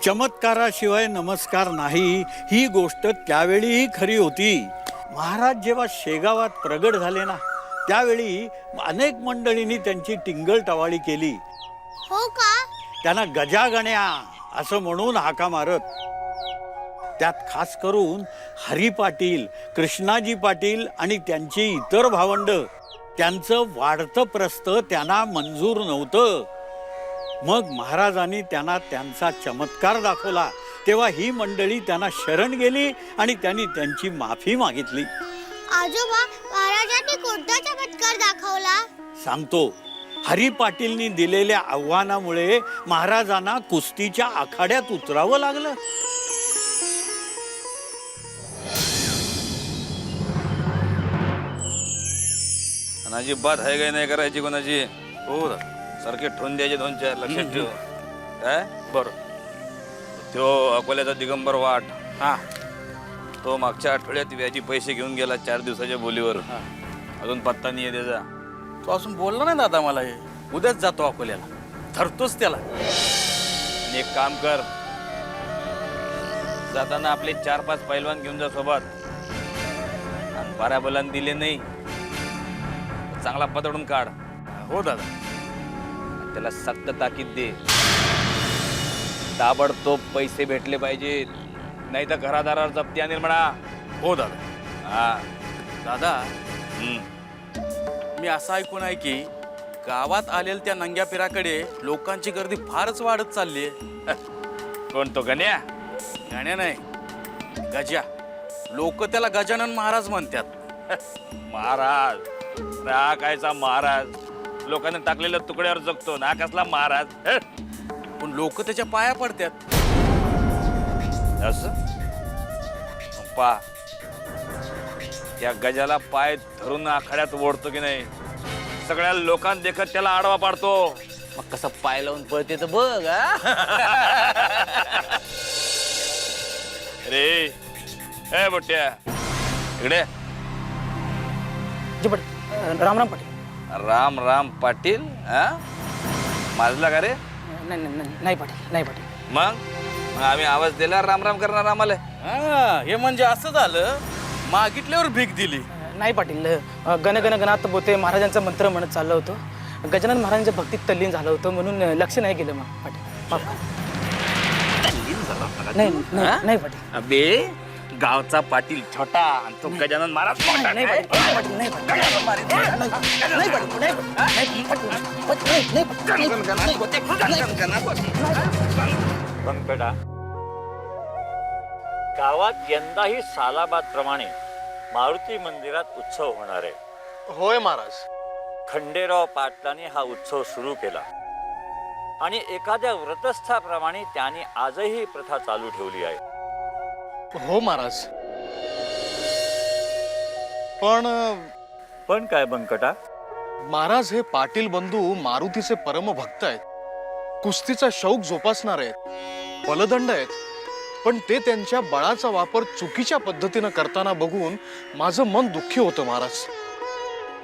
चमत्काराशिवाय नमस्कार नाही ही गोष्ट त्यावेळीही खरी होती. महाराज जेव्हा शेगावात प्रगट झाले ना, त्यावेळी अनेक मंडळींनी त्यांची टिंगल-टवाळी केली. हो का? त्यांना गजागण्या असं म्हणून हाका मारत. त्यात खास करून हरी पाटील, कृष्णाजी पाटील आणि त्यांची इतर भावंड, त्यांचं वाढतं प्रस्थ त्यांना मंजूर नव्हतं. मग महाराजांनी त्यांना त्यांचा चमत्कार दाखवला. तेव्हा ही मंडळी त्यांना शरण गेली आणि त्यांनी त्यांची माफी मागितली. आजोबा, महाराजांनी कोणता चमत्कार दाखवला? सांगतो. हरी पाटीलनी दिलेल्या आव्हानामुळे महाराजांना कुस्तीच्या आखाड्यात उतरावं लागलं. अजिबात आहे काय नाही करायची कोणाची. हो सारखे ठोन द्यायचे 2-4 लक्षात ठेव. काय बरं. तो अकोल्याचा दिगंबर वाट, हा, तो मागच्या आठवड्यात व्याजी पैसे घेऊन गेला 4 दिवसाच्या बोलीवर. अजून पत्ता नाही आहे त्याचा. तो अजून बोलला नाही दादा मला. हे उद्याच जातो अकोल्याला, धरतोच त्याला. आणि एक काम कर, जाताना आपले 4-5 पैलवान घेऊन जा सोबत. आणि 12 बलान दिले नाही, चांगला पतडून काढ. हो दादा. त्याला सक्त ताकीद दे. ताबडतोब पैसे भेटले पाहिजेत, नाही तर घरादारावर जप्ती आणील म्हणा. हो दादा. हा दादा, मी असं ऐकून आहे की गावात आलेल्या त्या नंग्या पिराकडे लोकांची गर्दी फारच वाढत चालली आहे. कोण तो गण्या? गाण्या नाही, गजा. लोक त्याला गजानन महाराज म्हणतात. महाराज ना कायचा महाराज? लोकांनी टाकलेल्या तुकड्यावर जगतो ना, कसला महाराज? पण लोक त्याच्या पाया पडतात. असं पा, त्या गजाला पाय धरून आखाड्यात ओढतो की नाही, सगळ्या लोकांना देखत त्याला आडवा पाडतो. मग कसं पाय लावून पळते तर बघ. रे ए बोट्या, इकडे. राम राम पाटील. राम राम पाटील? माजला का रे? नाही पाटील, नाही पाटील. मग आम्ही आवाज दिला राम राम करणार आम्हाला? हे म्हणजे असं झालं, मागितल्यावर भीक दिली. नाही पाटील, गण गण गणात बोते महाराजांचा मंत्र म्हणत चाललं होतं. गजानन महाराजांच्या भक्तीत तल्लीन झालं होतं म्हणून लक्ष नाही गेलं. मग पाटील माफ करा. नाही नाही नाही पाटील. अबे गावचा पाटील छोटा आणि तो गजानन महाराज मोठा. नाही पाटील, नाही पाटील, नाही पाटील, नाही पाटील, नाही पाटील, नाही पाटील. बंकटा, गावात यंदाही सालाबादप्रमाणे मारुती मंदिरात उत्सव होणार आहे. होय महाराज. खंडेराव पाटलांनी हा उत्सव सुरू केला आणि एखाद्या व्रतस्थाप्रमाणे त्यांनी आजही प्रथा चालू ठेवली आहे. हो महाराज. पण काय बंकटा? महाराज, हे पाटील बंधू मारुतीचे परमभक्त आहेत, कुस्तीचा शौक जोपासणार आहेत, बलदंड आहेत. पण ते त्यांच्या बळाचा वापर चुकीच्या पद्धतीनं करताना बघून माझं मन दुःखी होतं महाराज.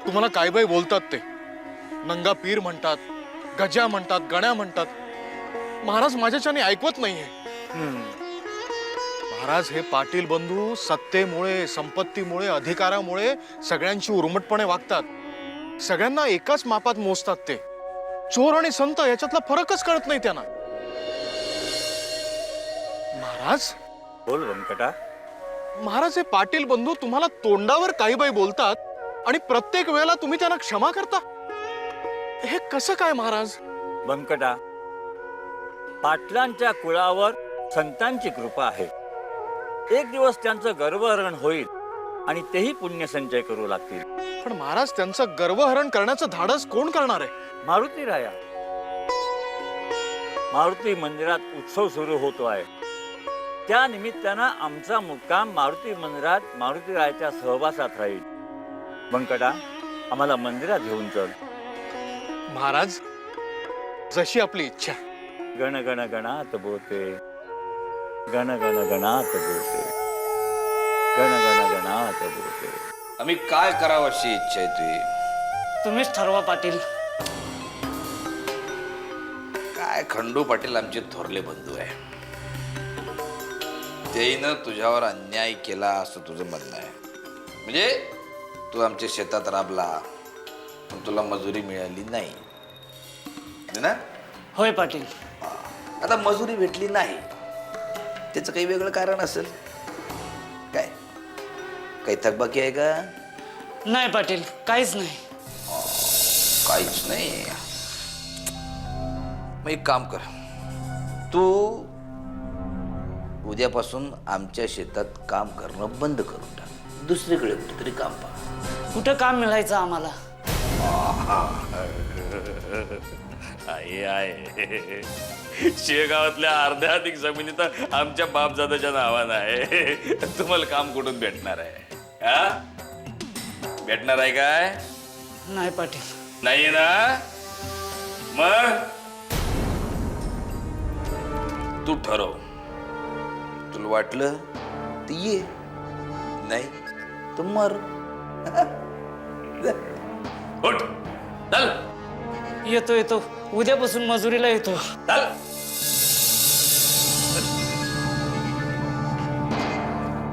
तुम्हाला काय बाई बोलतात ते, नंगा पीर म्हणतात, गजा म्हणतात, गण्या म्हणतात. महाराज माझ्याच्याने ऐकवत नाहीये. महाराज, हे पाटील बंधू सत्तेमुळे, संपत्तीमुळे, अधिकारामुळे सगळ्यांची उर्मटपणे वागतात. सगळ्यांना एकाच मापात मोजतात. ते चोर आणि संत याच्यातला फरकच कळत नाही त्यांना. महाराज, बोल बंकटा. महाराज, हे पाटील बंधू तुम्हाला तोंडावर काही बाई बोलतात आणि प्रत्येक वेळेला तुम्ही त्यांना क्षमा करता. हे कसं काय महाराज? बंकटा, पाटलांच्या कुळावर संतांची कृपा आहे. एक दिवस त्यांचं गर्वहरण होईल आणि तेही पुण्यसंचय करू लागतील. पण महाराज, त्यांचं गर्वहरण करण्याचं धाडस कोण करणार आहे? मारुती राया. मारुती मंदिरात उत्सव सुरू होतो आहे. त्या निमित्तानं आमचा मुक्काम मारुती मंदिरात मारुती रायाच्या सहवासात राहील. बंकटा, आम्हाला मंदिरात घेऊन चल. महाराज, जशी आपली इच्छा. गण गण गणात बोते, गण गण गणात बोते, गण गण गणात बोते. आम्ही काय करावं अशी इच्छा आहे तुझी? तुम्हीच ठरवा पाटील. काय खंडू पाटील आमचे थोरले बंधू आहे. त्याईनं तुझ्यावर अन्याय केला असं तुझं म्हणणं आहे. म्हणजे तू आमच्या शेतात राबला पण तुला मजुरी मिळाली नाही है ना? होय पाटील. आता मजुरी भेटली नाही त्याचं काही वेगळं कारण असेल काय? काही थकबाकी आहे का? नाही पाटील, काहीच नाही. काहीच नाही. मग एक काम कर, तू उद्यापासून आमच्या शेतात काम करणं बंद करून टाक. दुसरीकडे कुठेतरी काम पहा. कुठं काम मिळायचं आम्हाला? आहे शेगावातल्या अर्ध्या अधिक जमिनी तर आमच्या बापजादाच्या नावानं आहे. तुम्हाला काम कुठून भेटणार आहे? हा, भेटणार आहे काय? नाही पाटील. नाही ना? मग तू ठरव. तुला वाटलं तर ये, नाही तर मर. उठ, चल येतो येतो, उद्यापासून मजुरीला येतो. चल.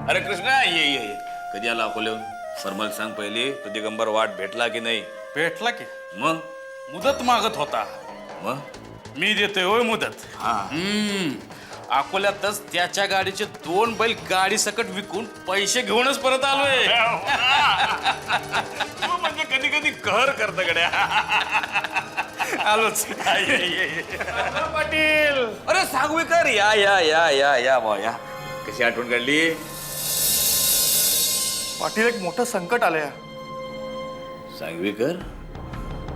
अरे कृष्णा, ये ये ये. कधी आला अकोल्याहून? फरमाल सांग पहिले. तो दिगंबर वाट भेटला की नाही? भेटला की मग मुदत मागत होता. मग मी देतोय होय मुदत. अकोल्यातच त्याच्या गाडीचे 2 बैल गाडी सकट विकून पैसे घेऊनच परत आलोय. तू म्हणजे कधी कधी कहर करत गड्या. आलोच. पाटील, अरे सांगवीकर, या या या या या बा या. कशी आठवण काढली? पाटील, एक मोठं संकट आलंय. सांगवीकर,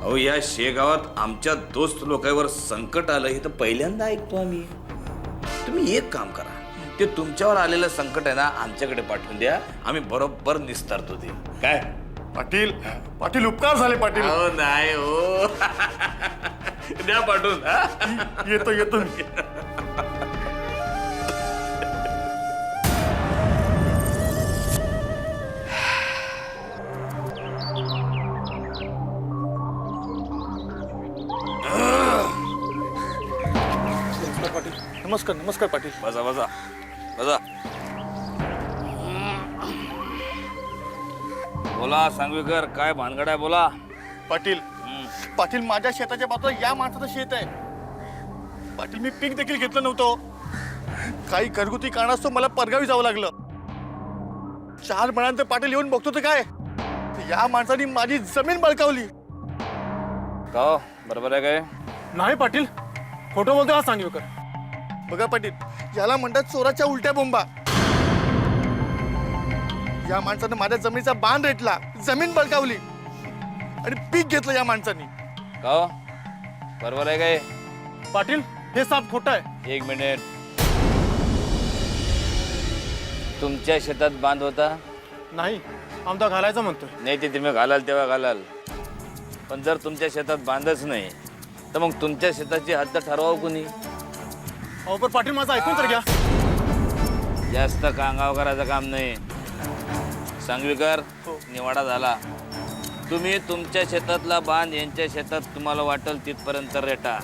अहो या शेगावात आमच्या दोस्त लोकांवर संकट आलं हे तर पहिल्यांदा ऐकतो आम्ही. तुम्ही एक काम करा, ते तुमच्यावर आलेलं संकट आहे ना आमच्याकडे पाठवून द्या. आम्ही बरोबर निस्तारतो ते. काय पाटील, पाटील उपकार झाले पाटील. हो नाही हो. द्या पाठवून. येतो येतो. नमस्कार नमस्कार पाटील. बसा बसा बसा. बोला सांगवीकर, काय भानगड आहे? बोला. पाटील, पाटील, माझ्या शेताच्या बाजूला या माणसाचं शेत आहे. पाटील, मी पीक देखील घेतलं नव्हतं. काही घरगुती कारणास्तव मला परगावी जावं लागलं. 4 महिन्यानंतर पाटील येऊन बघतो तर काय, या माणसाने माझी जमीन बळकावली. का हो? बरोबर आहे काय? नाही पाटील, खोटं बोलतो हा सांगवीकर. बघा पाटील, याला म्हणतात चोराच्या उलट्या बोंबा. या माणसानं माझ्या जमिनीचा बांध रेटला, जमीन बळकावली आणि पीक घेतलं या माणसाने. का हो? बरोबर आहे काय? पाटील, हे साफ खोटं आहे. एक मिनिट. तुमच्या शेतात बांध होता? नाही, आमदा घालायचं म्हणतोय. नाही, ते तुम्ही घालाल तेव्हा घालाल. पण जर तुमच्या शेतात बांधच नाही तर मग तुमच्या शेताची हद्द ठरवावं कुणी? अहो पण पाटील, माझं ऐकून तर घ्या. जास्त कांगाव करायचं काम नाही. सांगवीकर, निवाडा झाला. तुम्ही तुमच्या शेतातला बांध यांच्या शेतात तुम्हाला वाटेल तिथपर्यंत रेटा.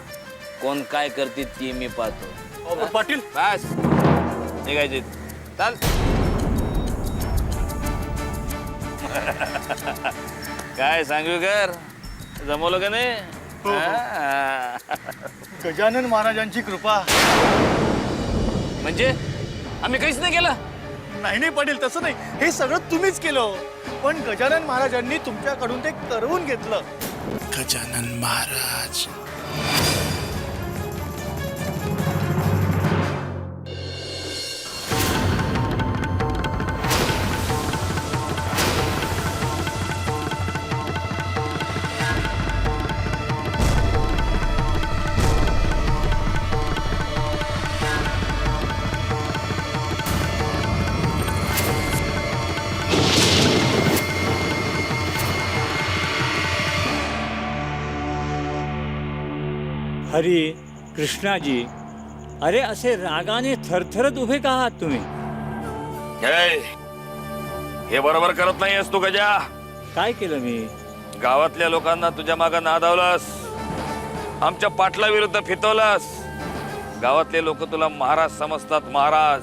कोण काय करतील ती मी पाहतो. अहो पण पाटील, बस निघायचे. चाल. काय सांगवीकर, जमवलं का नाही? हा. गजानन महाराजांची कृपा. म्हणजे आम्ही काहीच नाही केलं? नाही नाही पाटील, तसं नाही. हे सगळं तुम्हीच केलं, पण गजानन महाराजांनी तुमच्याकडून ते करवून घेतलं. गजानन महाराज. हरी, कृष्णाजी, अरे असे रागाने थरथरत उभे का आहात तुम्ही? हे बरोबर करत नाहीयेस तू गजा. काय केलं मी? गावातल्या लोकांना तुझ्या मागं नादावलास, आमच्या पाटला विरुद्ध फितवलास. गावातले लोक तुला महाराज समजतात, महाराज.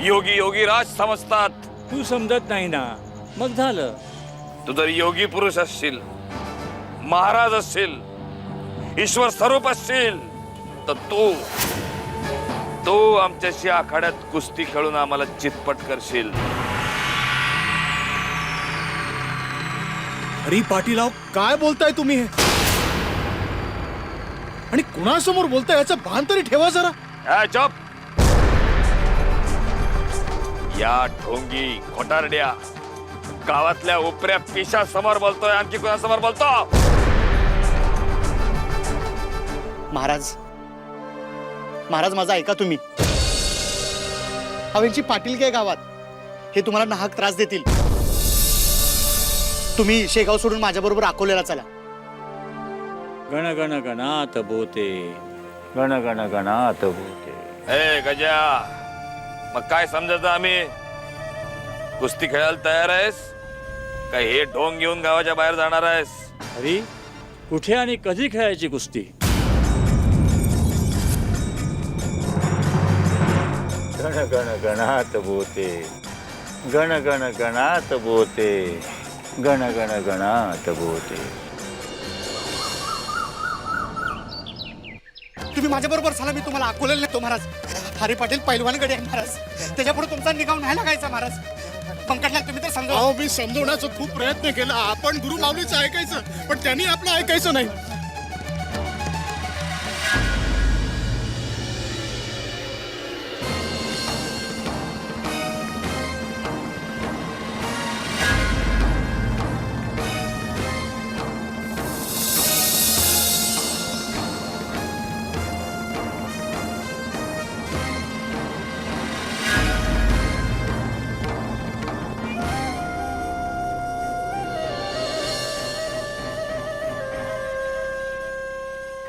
योगी योगी राज समजतात. तू समजत नाही ना, मग झालं. तू जर योगी पुरुष असशील, महाराज असशील, ईश्वर स्वरूप असशील, तर तू आमच्याशी आखाड्यात कुस्ती खेळून आम्हाला चितपट करशील. अरे पाटील अहो, काय बोलताय तुम्ही हे? आणि कुणासमोर बोलताय याचं भान तरी ठेवा जरा. चुप. या ढोंगी खोटारड्या गावातल्या उपऱ्या पिशा समोर बोलतोय, आणखी कुणासमोर बोलतो? महाराज महाराज माझा ऐका तुम्ही. हवेची पाटील काय गावात हे तुम्हाला नाहक त्रास देतील. तुम्ही शेगाव सोडून माझ्या बरोबर अकोल्याला चला. गण गण गणात बोते, गण गण गणात बोते. ए गजा, मग काय समजायचं आम्ही? कुस्ती खेळायला तयार आहेस का हे ढोंग घेऊन गावाच्या बाहेर जाणार आहेस? अरे कुठे आणि कधी खेळायची कुस्ती? गण गण गणात बोते, गण गण गणात बोते, गण गण गणात बोते. तुम्ही माझ्या बरोबर चला, मी तुम्हाला अकोल्याला नेतो महाराज. हरी पाटील पैलवान गडी आहे महाराज, त्याच्यापुढे तुमचा निगाव नाही लागायचा महाराज. पंकजला तुम्ही तर समजा. अहो मी समजवण्याचा खूप प्रयत्न केला. आपण गुरु माऊलीचं ऐकायचं, पण त्यांनी आपलं ऐकायचं नाही.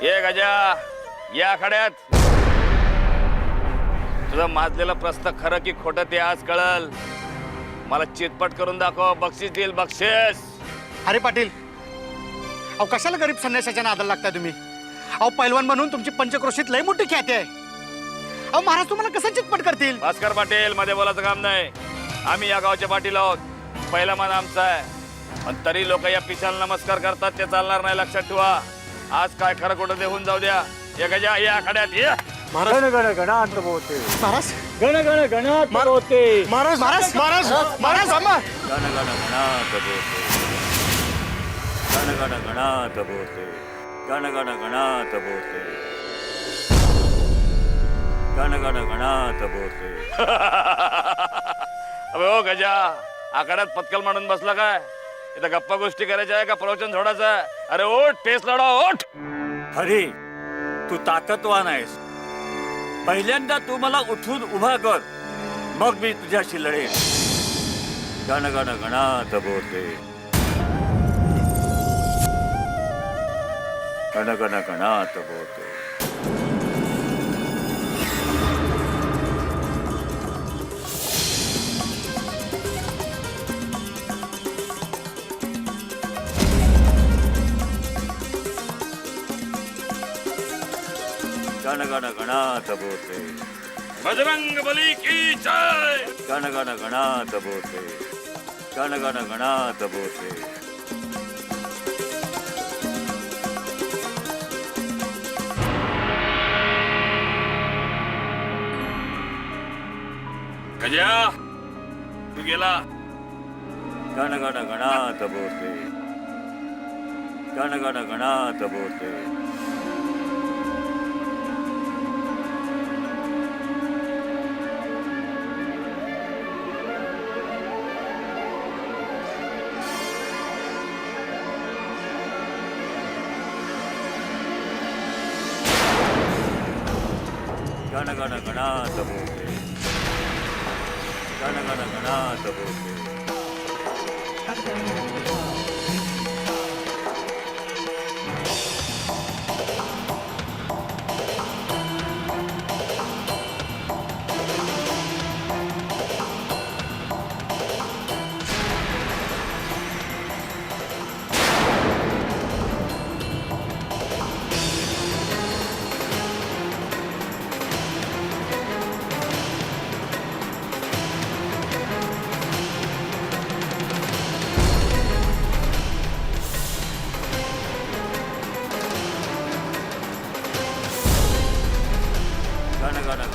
ये गजा, या आखाड्यात. तुझं माजलेलं प्रस्थ खरं की खोटं ते आज कळल. मला चितपट करून दाखव, बक्षीस देईल बक्षीस. हरी पाटील अहो, कशाला गरीब संन्यासाच्या नादाला लागताय तुम्ही? अहो पैलवान म्हणून तुमची पंचक्रोशीत लय मोठी ख्याती आहे. अहो महाराज तुम्हाला कसं चितपट करतील? भास्कर पाटील, मध्ये बोलायचं काम नाही. आम्ही या गावचे पाटील आहोत, पहिला मान आमचा आहे. पण तरी लोक या पिशाला नमस्कार करतात, ते चालणार नाही, लक्षात ठेवा. आज काय खरं खोटं देऊन जाऊ द्या. ये गजा, या आखाड्यात ये. गण गण गणात बोते, महाराज गण गण गणात बोते, महाराज महाराज महाराज महाराज थांबा. गण गण गणात बोते, गण गण गणात बोते, गण गण गणात बोते, गण गण गणात बोते. अबे ओ गजा, आखाड्यात पत्कल मांडून बसला काय? इथं गप्पा गोष्टी करायच्या आहे का प्रवचन सोडायचं आहे? अरे ओठ, पेस लढा, ओठ. हरी, तू ताकदवान आहेस. पहिल्यांदा तू मला उठून उभा कर, मग मी तुझ्याशी लढेन. गण गण गणात बोते, गण गण गणात बोते. गण गण गणात बोते, बजरंग बली की जय. गण गण गणात बोते, गण गण गणात बोते. गजा, तू गेला. गण गण गणात बोते, गण गण गणात बोते. गण गण गणात बोते, गण गण गणात बोते.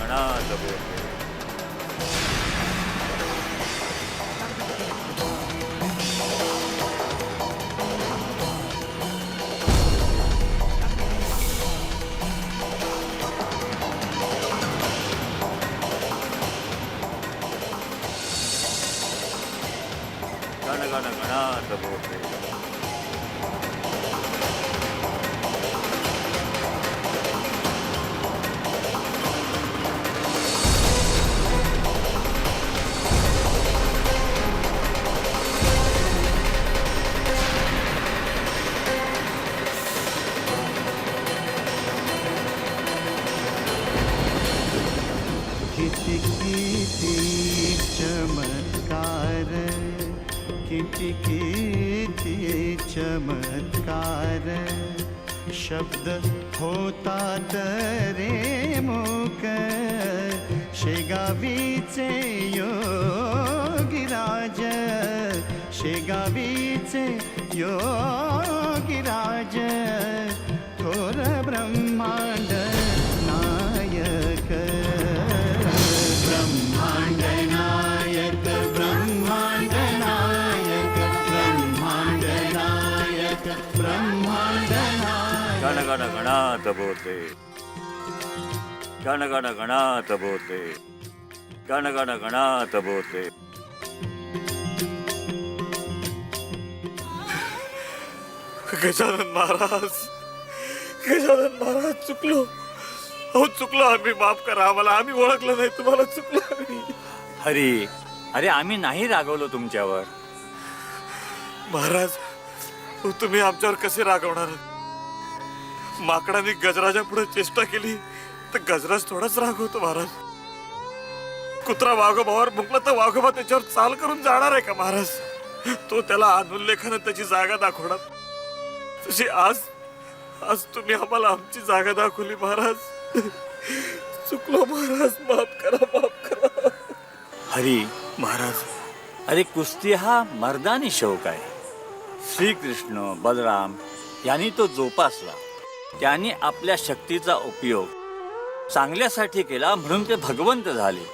गणात बोते. गण गण गणात बोते. किती किती चमत्कार, किती किती चमत्कार, शब्द होतात रे मूक, शेगावीचे योगीराज, शेगावीचे योगीराज, थोर ब्रह्मांड नायक, ब्रह्मांड नायक, ब्रह्मांड नायक, ब्रह्मांड नायक, ब्रह्मांड नायक. गण गण गणात बोते. गण गण गणात बोते. गण गण गणात बोते. गजानन महाराज, गजानन महाराज, चुकलो. हो चुकलो आम्ही, माफ करा आम्हाला, आम्ही ओळखलं नाही तुम्हाला, चुकलो आम्ही. हरी, अरे आम्ही नाही रागवलो तुमच्यावर. महाराज, हो तुम्ही आमच्यावर कसे रागवणार? माकडाने गजराच्या पुढे चेष्टा केली तर गजराज थोडाच रागवतो महाराज. कुत्रा वाघोबावर भुंकला तर वाघोबा त्याच्यावर चाल करून जाणार आहे का महाराज? तो त्याला अनुल्लेखानं त्याची जागा दाखवणार. तशी आज तुम्ही आम्हाला आमची जागा दाखवली महाराज. चुकलो महाराज, माफ करा, माफ करा. हरी महाराज, अरे कुस्ती हा मर्दानी शौक आहे. श्रीकृष्ण बलराम यांनी तो जोपासला. त्यांनी आपल्या शक्तीचा उपयोग चांगल्यासाठी केला म्हणून ते भगवंत झाले.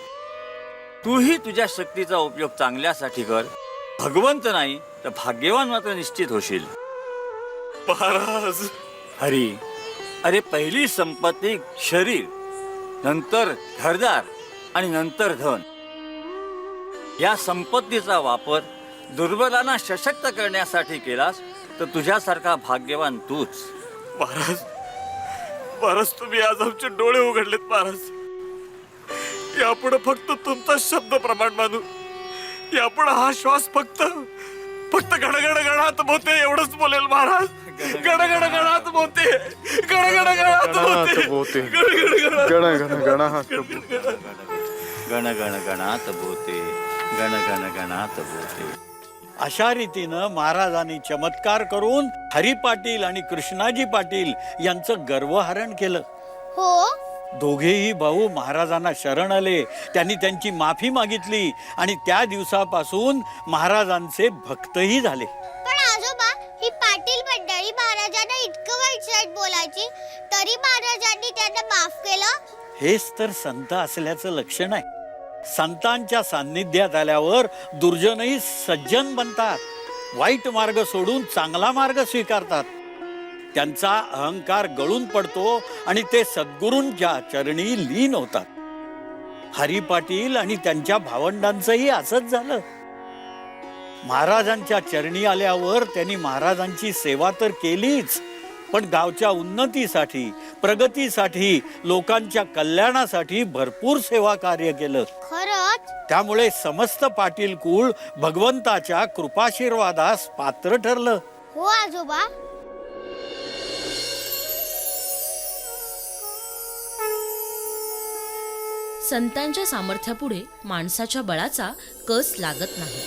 तूही तुझ्या शक्तीचा उपयोग चांगल्यासाठी कर. भगवंत नाही तर भाग्यवान मात्र निश्चित होशील. महाराज, हरी, अरे पहिली संपत्ती शरीर, नंतर घरदार आणि नंतर धन. या संपत्तीचा वापर दुर्बलांना सशक्त करण्यासाठी केलास तर तुझ्यासारखा भाग्यवान तूच. महाराज, महाराज, तुम्ही आज आमचे डोळे उघडलेत महाराज. यापुढे फक्त तुमचा शब्द प्रमाण मानू. यापुढे हा श्वास फक्त गणगण गणात बोते एवढंच बोलेल महाराज. गणगण गणात बोते, गणगण गणात बोते, गण गण गणात गण गण गणात बोते, गण गण गणात बोते. अशा रीतीनं महाराजांनी चमत्कार करून हरी पाटील आणि कृष्णाजी पाटील यांचं गर्वहरण केलं. हो, दोघेही भाऊ महाराजांना शरण आले. त्यांनी त्यांची माफी मागितली आणि त्या दिवसापासून महाराजांचे भक्तही झाले. पण आजोबा, ही पाटील मंडळी महाराजांना इतकं वाईट बोलायची तरी महाराजांनी त्यांना माफ केलं. हेच तर संत असल्याचं लक्षण आहे. संतांच्या सान्निध्यात आल्यावर दुर्जनही सज्जन बनतात, वाईट मार्ग सोडून चांगला मार्ग स्वीकारतात. त्यांचा अहंकार गळून पडतो आणि ते सद्गुरूंच्या चरणी लीन होतात. हरी पाटील आणि त्यांच्या भावंडांचंही असंच झालं. महाराजांच्या चरणी आल्यावर त्यांनी महाराजांची सेवा तर केलीच, पण गावच्या उन्नतीसाठी, प्रगतीसाठी, लोकांच्या कल्याणासाठी भरपूर सेवा कार्य केलं. खरंच? त्यामुळे समस्त पाटील कुळ भगवंताच्या कृपाशीर्वादास पात्र ठरलं. हो आजोबा. संतांच्या सामर्थ्यापुढे माणसाच्या बळाचा कस लागत नाही.